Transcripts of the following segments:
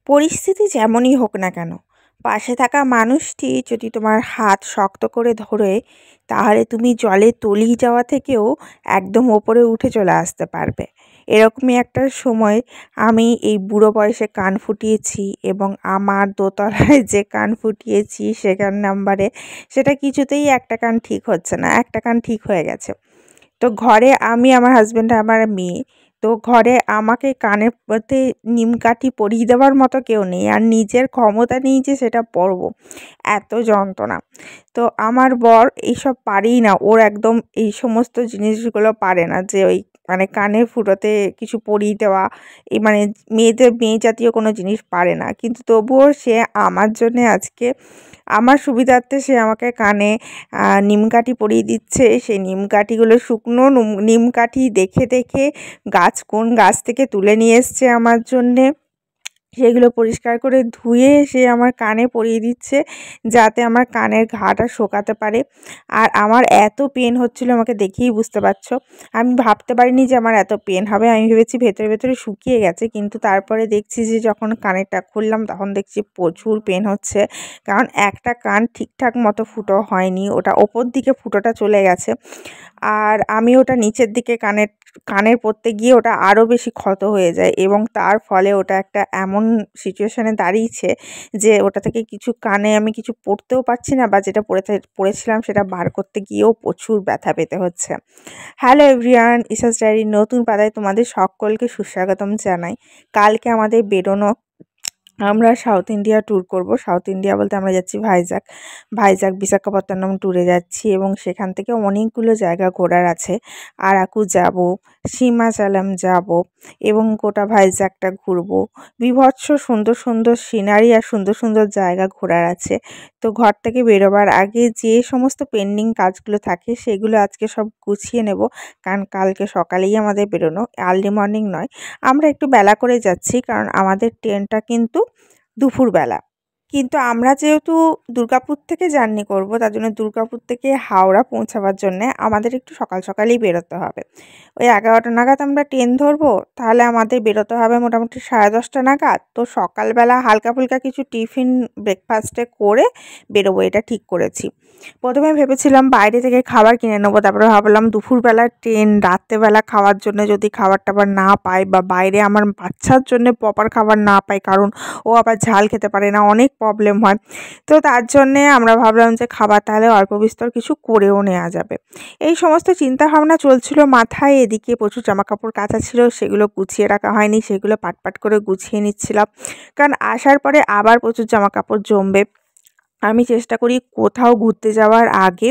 পরিস্থিতি যেমনই হোক না কেন, পাশে থাকা মানুষটি যদি তোমার হাত শক্ত করে ধরে, তাহলে তুমি জলে তলিয়ে যাওয়া থেকেও একদম ওপরে উঠে চলে আসতে পারবে। এরকমই একটা সময় আমি এই বুড়ো বয়সে কান ফুটিয়েছি, এবং আমার দোতলায় যে কান ফুটিয়েছি সেখান নাম্বারে সেটা কিছুতেই একটা কান ঠিক হচ্ছে না, একটা কান ঠিক হয়ে গেছে। তো ঘরে আমি, আমার হাজব্যান্ড, আমার মেয়ে। তো ঘরে আমাকে কানের মধ্যে নিমকাঠি পরিয়ে দেওয়ার মতো কেউ নেই, আর নিজের ক্ষমতা নেই যে সেটা পরবো, এত যন্ত্রণা। তো আমার বর এইসব পারেই না, ওর একদম এই সমস্ত জিনিসগুলো পারে না, যে ওই মানে কানের ফুটোতে কিছু পরিয়ে দেওয়া, এই মানে মেয়ে জাতীয় কোনো জিনিস পারে না। কিন্তু তবুও সে আমার জন্যে আজকে, আমার সুবিধার্থে সে আমাকে কানে নিমকাঠি পরিয়ে দিচ্ছে। সেই নিমকাঠিগুলো শুকনো নিমকাঠি দেখে দেখে কোন গাছ থেকে তুলে নিয়ে এসছে আমার জন্যে, সেগুলো পরিষ্কার করে ধুয়ে সে আমার কানে পরিয়ে দিচ্ছে, যাতে আমার কানের ঘাটা শোকাতে পারে। আর আমার এত পেন হচ্ছিল, আমাকে দেখেই বুঝতে পারছো। আমি ভাবতে পারিনি যে আমার এত পেন হবে, আমি ভেবেছি ভেতরে ভেতরে শুকিয়ে গেছে, কিন্তু তারপরে দেখছি যে যখন কানেরটা খুললাম তখন দেখছি প্রচুর পেন হচ্ছে। কারণ একটা কান ঠিকঠাক মতো ফুটো হয়নি, ওটা ওপর দিকে ফুটোটা চলে গেছে, আর আমি ওটা নিচের দিকে কানের পরতে গিয়ে ওটা আরও বেশি ক্ষত হয়ে যায়, এবং তার ফলে ওটা একটা এমন সিচুয়েশানে দাঁড়িয়েছে যে ওটা থেকে কিছু কানে আমি কিছু পরতেও পারছি না, বা যেটা পরেছিলাম সেটা বার করতে গিয়েও প্রচুর ব্যথা পেতে হচ্ছে। হ্যালো এভরিওয়ান, ইসাস ডায়েরির নতুন পাতায় তোমাদের সকলকে সুস্বাগতম জানাই। কালকে আমাদের বেরোনো, আমরা সাউথ ইন্ডিয়া ট্যুর করব। সাউথ ইন্ডিয়া বলতে আমরা যাচ্ছি ভাইজাগ বিশাখাপত্তনম ট্যুরে যাচ্ছি, এবং সেখান থেকে অনেকগুলো জায়গা ঘোরার আছে। আরাকু যাব, সীমাচালাম যাব, এবং গোটা ভাইজাগটা ঘুরবো। বীভৎস সুন্দর সুন্দর সিনারি আর সুন্দর সুন্দর জায়গা ঘোরার আছে। তো ঘর থেকে বেরোবার আগে যে সমস্ত পেন্ডিং কাজগুলো থাকে সেগুলো আজকে সব গুছিয়ে নেব, কারণ কালকে সকালেই আমাদের বেরোনো, আর্লি মর্নিং নয়। আমরা একটু বেলা করে যাচ্ছি, কারণ আমাদের ট্রেনটা কিন্তু দুপুরবেলা। কিন্তু আমরা যেহেতু দুর্গাপুর থেকে জার্নি করব, তার জন্য দুর্গাপুর থেকে হাওড়া পৌঁছাবার জন্যে আমাদের একটু সকাল সকালেই বেরোতে হবে। ওই 11টা নাগাদ আমরা ট্রেন ধরবো, তাহলে আমাদের বেরোতে হবে মোটামুটি 10:30 নাগাদ। তো সকালবেলা হালকা ফুলকা কিছু টিফিন ব্রেকফাস্টে করে বেরোবো, এটা ঠিক করেছি। প্রথমে ভেবেছিলাম বাইরে থেকে খাবার কিনে নেবো, তারপরে ভাবলাম দুপুরবেলা ট্রেন, রাত্রেবেলা খাওয়ার জন্য যদি খাবার টাবার না পাই, বা বাইরে আমার বাচ্চার জন্য প্রপার খাবার না পাই, কারণ ও আবার ঝাল খেতে পারে না, অনেক প্রবলেম হয়। তো তার জন্যে আমরা ভাবলাম যে খাবার তাহলে অল্প বিস্তর কিছু করেও নেওয়া যাবে। এই সমস্ত চিন্তাভাবনা চলছিল মাথায়। এদিকে প্রচুর জামাকাপড় কাচা ছিল, সেগুলো গুছিয়ে রাখা হয়নি, সেগুলো পাট করে গুছিয়ে নিচ্ছিলাম, কারণ আসার পরে আবার প্রচুর জামাকাপড় জমবে। আমি চেষ্টা করি কোথাও ঘুরতে যাওয়ার আগে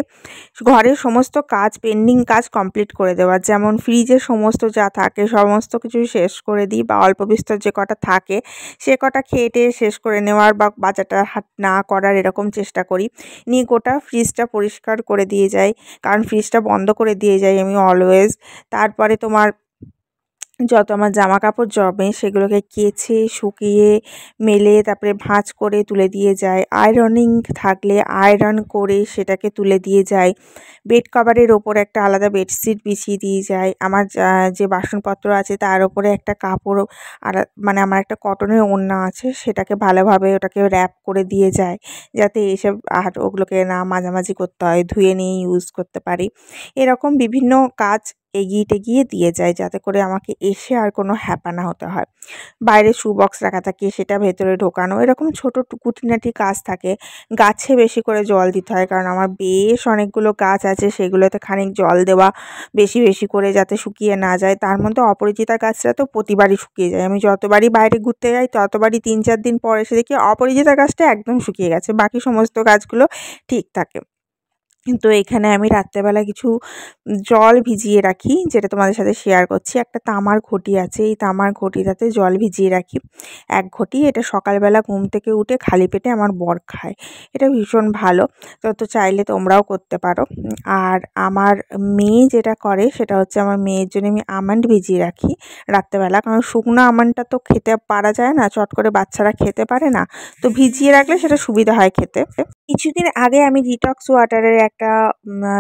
ঘরের সমস্ত কাজ, পেন্ডিং কাজ কমপ্লিট করে দেওয়ার। যেমন ফ্রিজের সমস্ত যা থাকে সমস্ত কিছু শেষ করে দিই, বা অল্প বিস্তর যে কটা থাকে সে কটা খেয়ে টেয়ে শেষ করে নেওয়ার, বা বাজারটা হাট না করার, এরকম চেষ্টা করি। নিয়ে গোটা ফ্রিজটা পরিষ্কার করে দিয়ে যাই, কারণ ফ্রিজটা বন্ধ করে দিয়ে যাই আমি অলওয়েজ। তারপরে তোমার যত আমার জামাকাপড় জমে সেগুলোকে কেচে শুকিয়ে মেলে তারপরে ভাঁজ করে তুলে দিয়ে যায়। আয়রনিং থাকলে আয়রন করে সেটাকে তুলে দিয়ে যায়। বেড কভারের ওপর একটা আলাদা বেডশিট বিছিয়ে দিয়ে যায়। আমার যে বাসনপত্র আছে তার ওপরে একটা কাপড়, মানে আমার একটা কটনের ওড়না আছে, সেটাকে ভালোভাবে ওটাকে র্যাপ করে দিয়ে যায়, যাতে এসব আর ওগুলোকে না মাঝামাঝি করতে হয়, ধুয়ে নিয়ে ইউজ করতে পারি। এরকম বিভিন্ন কাজ এগিয়ে টেগিয়ে দিয়ে যায়, যাতে করে আমাকে এসে আর কোনো হ্যাপা না হতে হয়। বাইরে শু বক্স রাখা থাকে, সেটা ভেতরে ঢোকানো, এরকম ছোটো খুঁটিনাটি কাজ থাকে। গাছে বেশি করে জল দিতে হয়, কারণ আমার বেশ অনেকগুলো গাছ আছে, সেগুলোতে খানিক জল দেওয়া বেশি বেশি করে, যাতে শুকিয়ে না যায়। তার মধ্যে অপরাজিতা গাছটা তো প্রতিবারই শুকিয়ে যায়। আমি যতবারই বাইরে ঘুরতে যাই ততবারই 3-4 দিন পর এসে দেখি অপরাজিতা গাছটা একদম শুকিয়ে গেছে, বাকি সমস্ত গাছগুলো ঠিক থাকে। তো এখানে আমি রাত্রেবেলা কিছু জল ভিজিয়ে রাখি, যেটা তোমাদের সাথে শেয়ার করছি। একটা তামার ঘটি আছে, এই তামার ঘটিটাতে জল ভিজিয়ে রাখি 1 ঘটি। এটা সকালবেলা ঘুম থেকে উঠে খালি পেটে আমার বর খায়, এটা ভীষণ ভালো। তো চাইলে তোমরাও করতে পারো। আর আমার মেয়ে যেটা করে সেটা হচ্ছে, আমার মেয়ের জন্য আমি আমন্ড ভিজিয়ে রাখি রাত্রেবেলা, কারণ শুকনো আমন্ডটা তো খেতে পারা যায় না, চট করে বাচ্চারা খেতে পারে না, তো ভিজিয়ে রাখলে সেটা সুবিধা হয় খেতে। কিছুদিন আগে আমি ডিটক্স ওয়াটারের একটা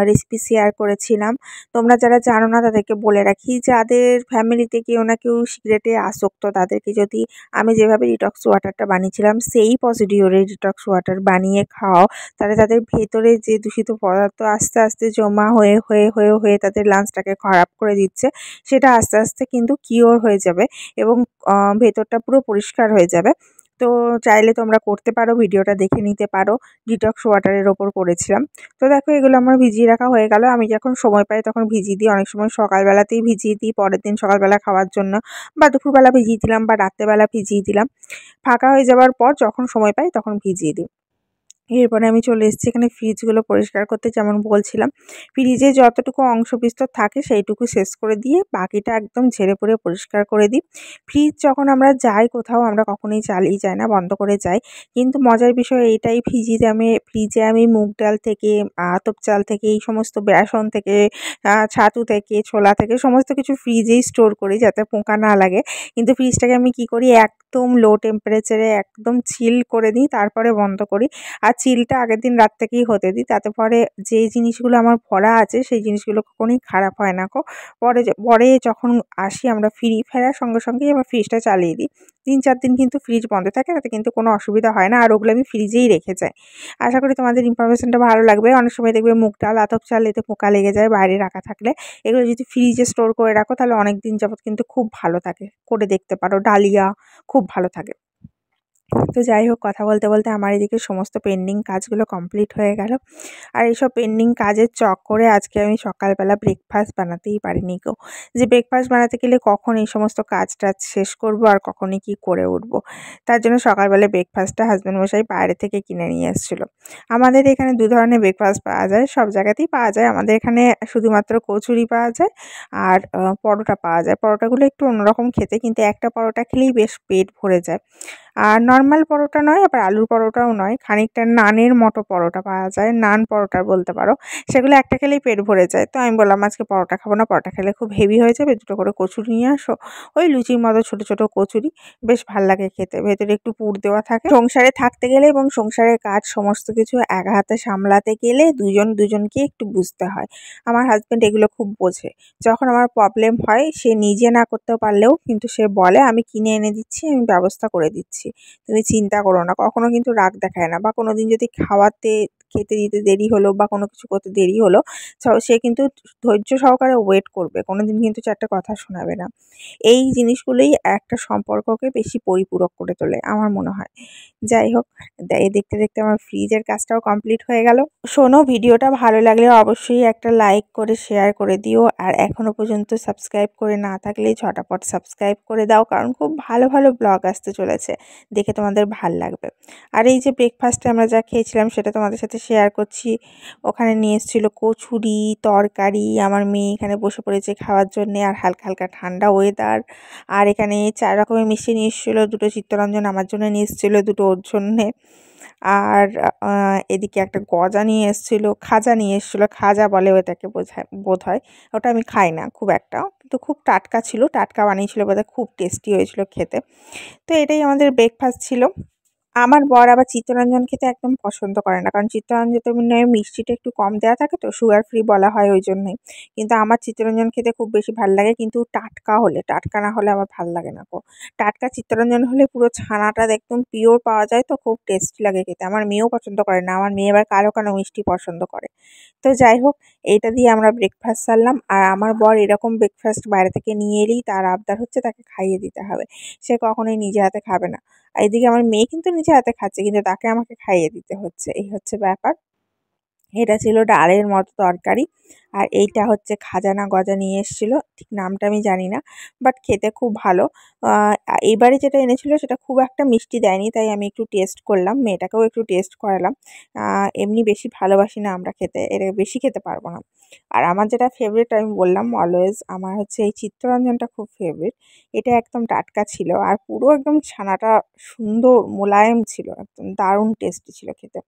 রেসিপি শেয়ার করেছিলাম। তোমরা যারা জানো না তাদেরকে বলে রাখি, যাদের ফ্যামিলিতে কেউ না কেউ সিগারেটে আসক্ত তাদেরকে যদি আমি যেভাবে ডিটক্স ওয়াটারটা বানিয়েছিলাম সেই প্রসিডিওরে ডিটক্স ওয়াটার বানিয়ে খাও, তাহলে তাদের ভেতরে যে দূষিত পদার্থ আস্তে আস্তে জমা হয়ে হয়ে হয়ে হয়ে তাদের লাঞ্চটাকে খারাপ করে দিচ্ছে, সেটা আস্তে আস্তে কিন্তু কিওর হয়ে যাবে এবং ভেতরটা পুরো পরিষ্কার হয়ে যাবে। তো চাইলে তোমরা করতে পারো, ভিডিওটা দেখে নিতে পারো। ডিটক্স ওয়াটারের ওপর করেছিলাম। তো দেখো এগুলো আমার ভিজিয়ে রাখা হয়ে গেল। আমি যখন সময় পাই তখন ভিজিয়ে দিই। অনেক সময় সকালবেলাতেই ভিজিয়ে দিই পরের দিন সকালবেলা খাওয়ার জন্য, বা দুপুরবেলা ভিজিয়ে দিলাম বা রাত্রেবেলা ভিজিয়ে দিলাম। ফাঁকা হয়ে যাওয়ার পর যখন সময় পাই তখন ভিজিয়ে দিই। এরপরে আমি চলে এসেছি এখানে ফ্রিজগুলো পরিষ্কার করতে। যেমন বলছিলাম, ফ্রিজে যতটুকু অংশ বিস্তর থাকে সেইটুকু শেষ করে দিয়ে বাকিটা একদম ঝেড়ে পুড়ে পরিষ্কার করে দিই। ফ্রিজ যখন আমরা যাই কোথাও আমরা কখনোই চালিয়ে যাই না, বন্ধ করে যাই। কিন্তু মজার বিষয় এইটাই, ফ্রিজে আমি মুগ ডাল থেকে, আতপ চাল থেকে, এই সমস্ত বেসন থেকে, ছাতু থেকে, ছোলা থেকে সমস্ত কিছু ফ্রিজেই স্টোর করি যাতে পোকা না লাগে। কিন্তু ফ্রিজটাকে আমি কী করি, একদম লো টেম্পারেচারে একদম চিল করে দিই, তারপরে বন্ধ করি। আর চিলটা আগের দিন রাত থেকেই হতে দিই। তাতে পরে যে জিনিসগুলো আমার ভরা আছে সেই জিনিসগুলো কখনোই খারাপ হয় না। পরে যখন আসি আমরা ফেরার সঙ্গে সঙ্গেই আমরা ফ্রিজটা চালিয়ে দিই। ৩-৪ দিন কিন্তু ফ্রিজ বন্ধ থাকে, তাতে কিন্তু কোনো অসুবিধা হয় না। আর ওগুলো আমি ফ্রিজেই রেখে যাই। আশা করি তোমাদের ইনফরমেশনটা ভালো লাগবে। অনেক সময় দেখবে মুগ ডাল, আতপ চাল এতে পোকা লেগে যায় বাইরে রাখা থাকলে। এগুলো যদি ফ্রিজে স্টোর করে রাখো তাহলে অনেক দিন যাবত কিন্তু খুব ভালো থাকে। করে দেখতে পারো, ডালিয়া খুব ভালো থাকে। তো যাই হোক, কথা বলতে বলতে আমার এদিকে সমস্ত পেন্ডিং কাজগুলো কমপ্লিট হয়ে গেল। আর এইসব পেন্ডিং কাজের চক্করে আজকে আমি সকালবেলা ব্রেকফাস্ট বানাতেই পারিনি গো। যে ব্রেকফাস্ট বানাতে গেলে কখন এই সমস্ত কাজ-টাজ শেষ করব আর কখনই কি করে উঠব। তার জন্য সকালবেলা ব্রেকফাস্টটা হাসব্যান্ড মশাই বাইরে থেকে কিনে নিয়ে এসেছিল। আমাদের এখানে ২ ধরনের ব্রেকফাস্ট পাওয়া যায়, সব জায়গাতেই পাওয়া যায়। আমাদের এখানে শুধুমাত্র কচুরি পাওয়া যায় আর পরোটা পাওয়া যায়। পরোটাগুলো একটু অন্যরকম খেতে, কিন্তু একটা পরোটা খেলেই বেশ পেট ভরে যায়। আর নরমাল পরোটা নয়, আবার আলুর পরোটাও নয়, খানিকটা নানের মতো পরোটা পাওয়া যায়, নান পরোটা বলতে পারো। সেগুলো একটা খেলেই পেট ভরে যায়। তো আমি বললাম আজকে পরোটা খাবো না, পরোটা খেলে খুব হেভি হয়ে যাবে, ২টো করে কচুরি নিয়ে আসো। ওই লুচির মতো ছোট ছোট কচুরি, বেশ ভাল লাগে খেতে, ভেতরে একটু পুর দেওয়া থাকে। সংসারে থাকতে গেলে এবং সংসারের কাজ সমস্ত কিছু এক হাতে সামলাতে গেলে দুজন দুজনকে একটু বুঝতে হয়। আমার হাজব্যান্ড এগুলো খুব বোঝে। যখন আমার প্রবলেম হয় সে নিজে না করতে পারলেও কিন্তু সে বলে আমি কিনে এনে দিচ্ছি, আমি ব্যবস্থা করে দিচ্ছি, তুমি চিন্তা করো না। কখনো কিন্তু রাগ দেখায় না, বা কোনোদিন যদি খেতে দিতে দেরি হলো বা কোনো কিছু করতে দেরি হলো, সে কিন্তু ধৈর্য সহকারে ওয়েট করবে, কোনোদিন কিন্তু ৪ টে কথা শোনাবে না। এই জিনিসগুলোই একটা সম্পর্ককে বেশি পরিপূরক করে তোলে আমার মনে হয়। যাই হোক, দেখতে দেখতে আমার ফ্রিজের কাজটাও কমপ্লিট হয়ে গেল। শোনো, ভিডিওটা ভালো লাগলে অবশ্যই একটা লাইক করে শেয়ার করে দিও। আর এখনও পর্যন্ত সাবস্ক্রাইব করে না থাকলে ঝটাপট সাবস্ক্রাইব করে দাও, কারণ খুব ভালো ভালো ব্লগ আসতে চলেছে, দেখে তোমাদের ভাল লাগবে। আর এই যে ব্রেকফাস্টে আমরা যা খেয়েছিলাম সেটা তোমাদের সাথে শেয়ার করছি। ওখানে নিয়ে এসেছিলো কচুরি, তরকারি, আমার মেয়ে এখানে বসে পড়েছে খাওয়ার জন্যে, আর হালকা হালকা ঠান্ডা ওয়েদার। আর এখানে ৪ রকমের মিষ্টি নিয়ে এসেছিলো, 2টো চিত্তরঞ্জন আমার জন্য নিয়ে এসেছিলো, 2টো ওর জন্যে। আর এদিকে একটা গজা নিয়ে এসেছিলো, খাজা নিয়ে এসেছিলো, খাজা বলে ওটাকে বোধহয়। ওটা আমি খাই না খুব একটা, কিন্তু খুব টাটকা ছিল, টাটকা বানিয়েছিল বোধহয়, খুব টেস্টি হয়েছিল খেতে। তো এটাই আমাদের ব্রেকফাস্ট ছিল। আমার বর আবার চিত্তরঞ্জন খেতে একদম পছন্দ করে না, কারণ চিত্তরঞ্জনে মিষ্টিটা একটু কম দেওয়া থাকে, তো সুগার ফ্রি বলা হয় ওই জন্যই। কিন্তু আমার চিত্তরঞ্জন খেতে খুব বেশি ভাল লাগে, কিন্তু টাটকা হলে, টাটকা না হলে আমার ভাল লাগে না গো। টাটকা চিত্তরঞ্জন হলে পুরো ছানাটা একদম পিওর পাওয়া যায়, তো খুব টেস্টি লাগে খেতে। আমার মেয়েও পছন্দ করে না, আমার মেয়ে আবার কালো কালো মিষ্টি পছন্দ করে। তো যাই হোক, এইটা দিয়ে আমরা ব্রেকফাস্ট সারলাম। আর আমার বর এরকম ব্রেকফাস্ট বাইরে থেকে নিয়ে এলেই তার আবদার হচ্ছে তাকে খাইয়ে দিতে হবে, সে কখনোই নিজে হাতে খাবে না। আর এদিকে আমার মেয়ে কিন্তু নিজে হাতে খাচ্ছে, কিন্তু তাকে আমাকে খাইয়ে দিতে হচ্ছে, এই হচ্ছে ব্যাপার। এটা ছিল ডালের মতো তরকারি। আর এইটা হচ্ছে খাজা না গজা নিয়ে এসেছিল, ঠিক নামটা আমি জানি না, বাট খেতে খুব ভালো। এইবারে যেটা এনেছিল সেটা খুব একটা মিষ্টি দেয়নি, তাই আমি একটু টেস্ট করলাম, মেয়েটাকেও একটু টেস্ট করালাম। এমনি বেশি ভালোবাসি না আমরা খেতে, এর বেশি খেতে পারবো না। আর আমার যেটা ফেভারিট আমি বললাম অলওয়েজ, আমার হচ্ছে এই চিত্তরঞ্জনটা খুব ফেভারিট। এটা একদম টাটকা ছিল আর পুরো একদম ছানাটা সুন্দর মোলায়েম ছিল, একদম দারুণ টেস্টি ছিল খেতে।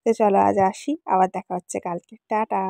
তো চলো আজ আসি, আবার দেখা হচ্ছে কালকে, টাটা।